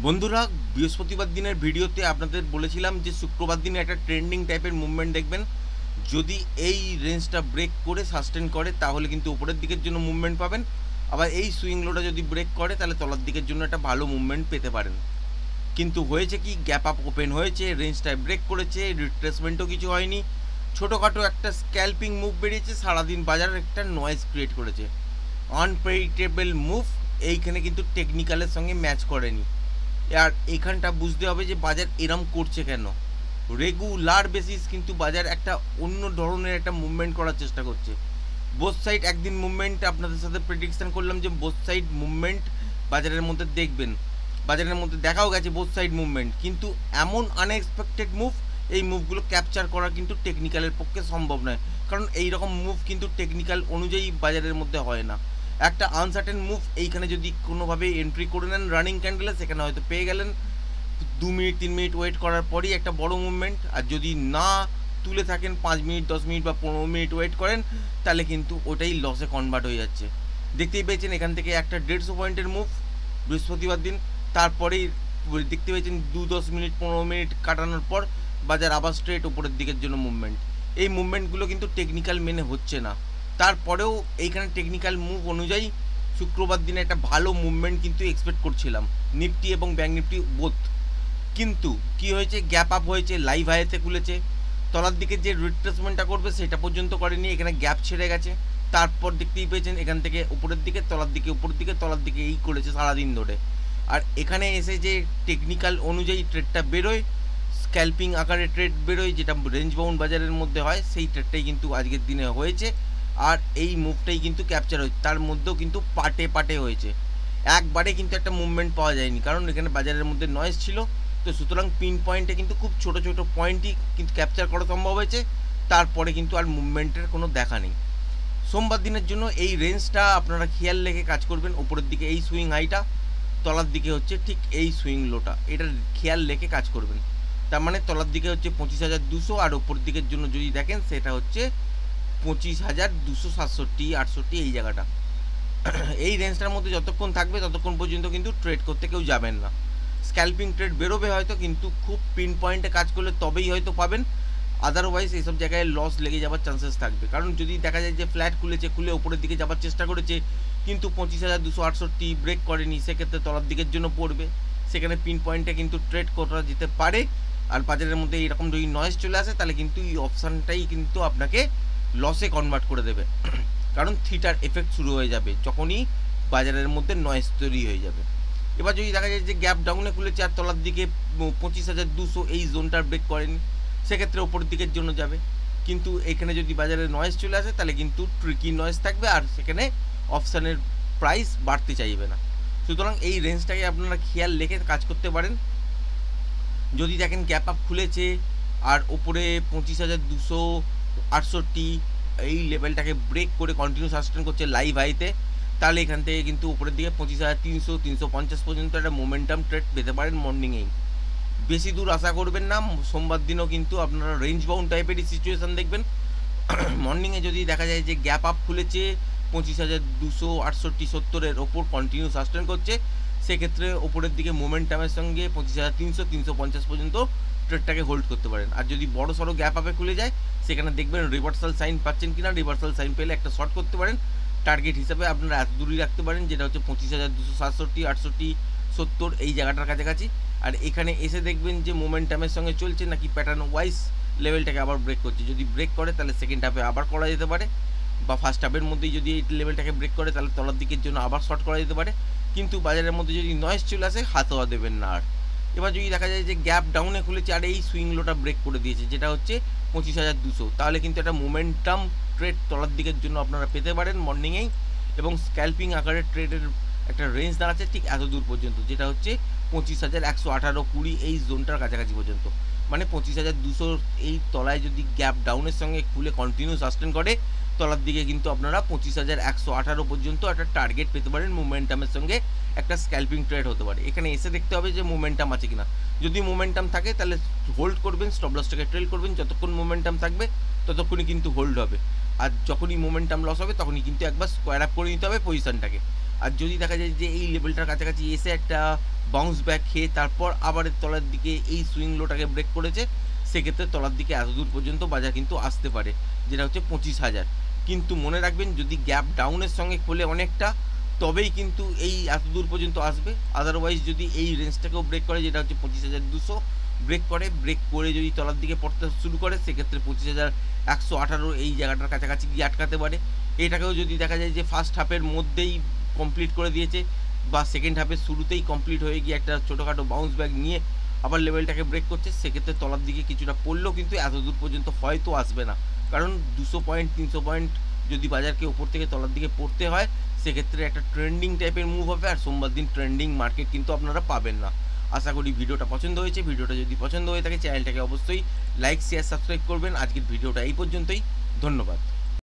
বন্ধুরা, বৃহস্পতিবার দিনের ভিডিওতে আপনাদের বলেছিলাম যে শুক্রবার দিনে একটা ট্রেন্ডিং টাইপের মুভমেন্ট দেখবেন। যদি এই রেঞ্জটা ব্রেক করে সাস্টেন করে তাহলে কিন্তু উপরের দিকের জন্য মুভমেন্ট পাবেন। আবার এই সুইং লোটা যদি ব্রেক করে তাহলে তলার দিকের জন্য একটা ভালো মুভমেন্ট পেতে পারেন। কিন্তু হয়েছে কি, গ্যাপ আপ ওপেন হয়েছে, রেঞ্জটায় ব্রেক করেছে, রিট্রেসমেন্টও কিছু হয়নি, ছোটোখাটো একটা স্ক্যাল্পিং মুভ বেরিয়েছে, সারাদিন বাজার একটা নয়েজ ক্রিয়েট করেছে, আনপ্রেডিক্টেবল মুভ। এইখানে কিন্তু টেকনিক্যালের সঙ্গে ম্যাচ করেনি। আর এখানটা বুঝতে হবে যে বাজার এরম করছে কেন। রেগুলার বেসিস কিন্তু বাজার একটা অন্য ধরনের একটা মুভমেন্ট করার চেষ্টা করছে। বোথ সাইড একদিন মুভমেন্ট আপনাদের সাথে প্রেডিকশন করলাম যে বোথ সাইড মুভমেন্ট বাজারের মধ্যে দেখবেন, বাজারের মধ্যে দেখাও গেছে বোথ সাইড মুভমেন্ট, কিন্তু এমন আনএক্সপেক্টেড মুভ, এই মুভগুলো ক্যাপচার করা কিন্তু টেকনিক্যালের পক্ষে সম্ভব নয়। কারণ এই রকম মুভ কিন্তু টেকনিক্যাল অনুযায়ী বাজারের মধ্যে হয় না। একটা আনসার্টেন মুভ এইখানে যদি কোনোভাবে এন্ট্রি করে নেন রানিং ক্যান্ডেলে, সেখানে হয়তো পেয়ে গেলেন, 2 মিনিট 3 মিনিট ওয়েট করার পরই একটা বড় মুভমেন্ট। আর যদি না তুলে থাকেন 5 মিনিট 10 মিনিট বা 15 মিনিট ওয়েট করেন, তাহলে কিন্তু ওটাই লসে কনভার্ট হয়ে যাচ্ছে। দেখতেই পেয়েছেন এখান থেকে একটা 150 পয়েন্টের মুভ বৃহস্পতিবার দিন, তারপরেই দেখতে পেয়েছেন 2-10 মিনিট 15 মিনিট কাটানোর পর বাজার আবার স্ট্রেট উপরের দিকের জন্য মুভমেন্ট। এই মুভমেন্টগুলো কিন্তু টেকনিক্যাল মেনে হচ্ছে না। তারপরেও এইখানে টেকনিক্যাল মুভ অনুযায়ী শুক্রবার দিনে একটা ভালো মুভমেন্ট কিন্তু এক্সপেক্ট করছিলাম, নিফটি এবং ব্যাঙ্ক নিফটি বোথ। কিন্তু কি হয়েছে, গ্যাপ আপ হয়েছে, লাইভ হাইতে খুলেছে, তলার দিকে যে রিট্রেসমেন্টটা করবে সেটা পর্যন্ত করেনি, এখানে গ্যাপ ছেড়ে গেছে। তারপর দেখতেই পেয়েছেন এখান থেকে উপরের দিকে তলার দিকে উপরের দিকে তলার দিকে এই করেছে সারাদিন ধরে। আর এখানে এসে যে টেকনিক্যাল অনুযায়ী ট্রেডটা বেরোয়, স্ক্যাল্পিং আকারে ট্রেড বেরোয়, যেটা রেঞ্জ বাউন্ড বাজারের মধ্যে হয়, সেই ট্রেডটাই কিন্তু আজকের দিনে হয়েছে। আর এই মুভটাই কিন্তু ক্যাপচার হয়েছে, তার মধ্যেও কিন্তু পাটে পাটে হয়েছে, একবারে কিন্তু একটা মুভমেন্ট পাওয়া যায়নি, কারণ এখানে বাজারের মধ্যে নয়েজ ছিল। তো সুতরাং পিন পয়েন্টে কিন্তু খুব ছোট ছোট পয়েন্টই কিন্তু ক্যাপচার করা সম্ভব হয়েছে, তারপরে কিন্তু আর মুভমেন্টের কোনো দেখা নেই। সোমবার দিনের জন্য এই রেঞ্জটা আপনারা খেয়াল রেখে কাজ করবেন। উপরের দিকে এই সুইং হাইটা, তলার দিকে হচ্ছে ঠিক এই সুইং লোটা, এটা খেয়াল রেখে কাজ করবেন। তার মানে তলার দিকে হচ্ছে 25,200, আর উপরের দিকের জন্য যদি দেখেন সেটা হচ্ছে 25,267 68 এই জায়গাটা। এই রেঞ্জটার মধ্যে যতক্ষণ থাকবে ততক্ষণ পর্যন্ত কিন্তু ট্রেড করতে কেউ যাবেন না। স্ক্যাল্পিং ট্রেড বেরোবে হয়তো, কিন্তু খুব পিন পয়েন্টে কাজ করলে তবেই হয়তো পাবেন, আদারওয়াইজ এইসব জায়গায় লস লেগে যাওয়ার চান্সেস থাকবে। কারণ যদি দেখা যায় যে ফ্ল্যাট খুলেছে, খুলে উপরের দিকে যাওয়ার চেষ্টা করেছে কিন্তু 25,268 ব্রেক করেনি, সেক্ষেত্রে তলার দিকের জন্য পড়বে, সেখানে পিন পয়েন্টে কিন্তু ট্রেড করা যেতে পারে। আর বাজারের মধ্যে এরকম যদি নয়েজ চলে আসে তাহলে কিন্তু এই অপশানটাই কিন্তু আপনাকে লসে কনভার্ট করে দেবে। কারণ থিটার এফেক্ট শুরু হয়ে যাবে যখনই বাজারের মধ্যে নয়েজ তৈরি হয়ে যাবে। এবার যদি দেখা যায় যে গ্যাপ ডাউনে খুলেছে আর তলার দিকে 25,200 এই জোনটার ব্রেক করেনি, সেক্ষেত্রে ওপরের দিকের জন্য যাবে। কিন্তু এখানে যদি বাজারে নয়েজ চলে আসে তাহলে কিন্তু ট্রিকি নয়েজ থাকবে, আর সেখানে অপশানের প্রাইস বাড়তে চাইবে না। সুতরাং এই রেঞ্জটাকে আপনারা খেয়াল রেখে কাজ করতে পারেন। যদি দেখেন গ্যাপ আপ খুলেছে আর ওপরে 25,268 এই লেভেলটাকে ব্রেক করে কন্টিনিউ সাস্টেন করছে লাইভ হাইতে, তাহলে এখান থেকে কিন্তু উপরের দিকে 25,300 350 পর্যন্ত একটা মোমেন্টাম ট্রেড পেতে পারেন মর্নিংয়েই। বেশি দূর আশা করবেন না। সোমবার দিনও কিন্তু আপনারা রেঞ্জ বাউন্ড টাইপেরই সিচুয়েশান দেখবেন। মর্নিংয়ে যদি দেখা যায় যে গ্যাপ আপ খুলেছে 25,268 70-এর ওপর কন্টিনিউ সাস্টেন করছে, সেক্ষেত্রে ওপরের দিকে মোমেন্টামের সঙ্গে 25,300 350 পর্যন্ত ট্রেডটাকে হোল্ড করতে পারেন। আর যদি বড় সড়ো গ্যাপ আপে খুলে যায়, সেখানে দেখবেন রিভার্সাল সাইন পাচ্ছেন কিনা, রিভার্সাল সাইন পেলে একটা শর্ট করতে পারেন। টার্গেট হিসাবে আপনারা এত দূরই রাখতে পারেন, যেটা হচ্ছে 25,267 68 70 এই জায়গাটার কাছাকাছি। আর এখানে এসে দেখবেন যে মোমেন্টামের সঙ্গে চলছে নাকি প্যাটার্ন ওয়াইজ লেভেলটাকে আবার ব্রেক করছে। যদি ব্রেক করে তাহলে সেকেন্ড হাফে আবার করা যেতে পারে, বা ফার্স্ট হাফের মধ্যেই যদি এই লেভেলটাকে ব্রেক করে তাহলে তলার দিকের জন্য আবার শর্ট করা যেতে পারে। কিন্তু বাজারের মধ্যে যদি নয়েজ চলে আসে হাতওয়া দেবেন না। আর এবার যদি দেখা যায় যে গ্যাপ ডাউনে খুলেছে আর এই সুইং লোটা ব্রেক করে দিয়েছে, যেটা হচ্ছে 25,200, তাহলে কিন্তু একটা মোমেন্টাম ট্রেড তলার দিকের জন্য আপনারা পেতে পারেন মর্নিংয়েই। এবং স্ক্যাল্পিং আকারের ট্রেডের একটা রেঞ্জ দাঁড়াচ্ছে ঠিক এত দূর পর্যন্ত, যেটা হচ্ছে 25,118-20 এই জোনটার কাছাকাছি পর্যন্ত। মানে 25,200 এই তলায় যদি গ্যাপ ডাউনের সঙ্গে খুলে কন্টিনিউ সাস্টেন করে, তলার দিকে কিন্তু আপনারা 25,118 পর্যন্ত একটা টার্গেট পেতে পারেন মোমেন্টামের সঙ্গে, একটা স্ক্যাল্পিং ট্রেড হতে পারে। এখানে এসে দেখতে হবে যে মোমেন্টাম আছে কিনা। যদি মোমেন্টাম থাকে তাহলে হোল্ড করবেন, স্টপ লসটাকে ট্রেল করবেন, যতক্ষণ মোমেন্টাম থাকবে ততক্ষণই কিন্তু হোল্ড হবে। আর যখনই মোমেন্টাম লস হবে তখনই কিন্তু একবার স্কোয়ার আপ করে নিতে হবে পজিশনটাকে। আর যদি দেখা যায় যে এই লেভেলটার কাছাকাছি এসে একটা বাউন্স ব্যাক খেয়ে তারপর আবার এর তলার দিকে এই সুইং লোটাকে ব্রেক করেছে, সেক্ষেত্রে তলার দিকে এত দূর পর্যন্ত বাজার কিন্তু আসতে পারে, যেটা হচ্ছে 25,000। কিন্তু মনে রাখবেন যদি গ্যাপ ডাউনের সঙ্গে খোলে অনেকটা, তবেই কিন্তু এই এত দূর পর্যন্ত আসবে। আদারওয়াইজ যদি এই রেঞ্জটাকেও ব্রেক করে, যেটা হচ্ছে 25,200 ব্রেক করে যদি তলার দিকে পড়তে শুরু করে, সেক্ষেত্রে 25,118 এই জায়গাটার কাছাকাছি গিয়ে আটকাতে পারে। এটাকেও যদি দেখা যায় যে ফার্স্ট হাফের মধ্যেই কমপ্লিট করে দিয়েছে বা সেকেন্ড হাফের শুরুতেই কমপ্লিট হয়ে গিয়ে একটা ছোটোখাটো বাউন্স ব্যাক নিয়ে আবার লেভেলটাকে ব্রেক করছে, সেক্ষেত্রে তলার দিকে কিছুটা পড়লেও কিন্তু এত দূর পর্যন্ত হয়তো আসবে না। কারণ 200 পয়েন্ট 300 পয়েন্ট যদি বাজারকে ওপর থেকে তলার দিকে পড়তে হয়, সেক্ষেত্রে একটা ট্রেন্ডিং টাইপের মুভ হবে, আর সোমবার দিন ট্রেন্ডিং মার্কেট কিন্তু আপনারা পাবেন না। আশা করি ভিডিওটা পছন্দ হয়েছে। ভিডিওটা যদি পছন্দ হয়ে থাকে চ্যানেলটাকে অবশ্যই লাইক শেয়ার সাবস্ক্রাইব করবেন। আজকের ভিডিওটা এই পর্যন্তই, ধন্যবাদ।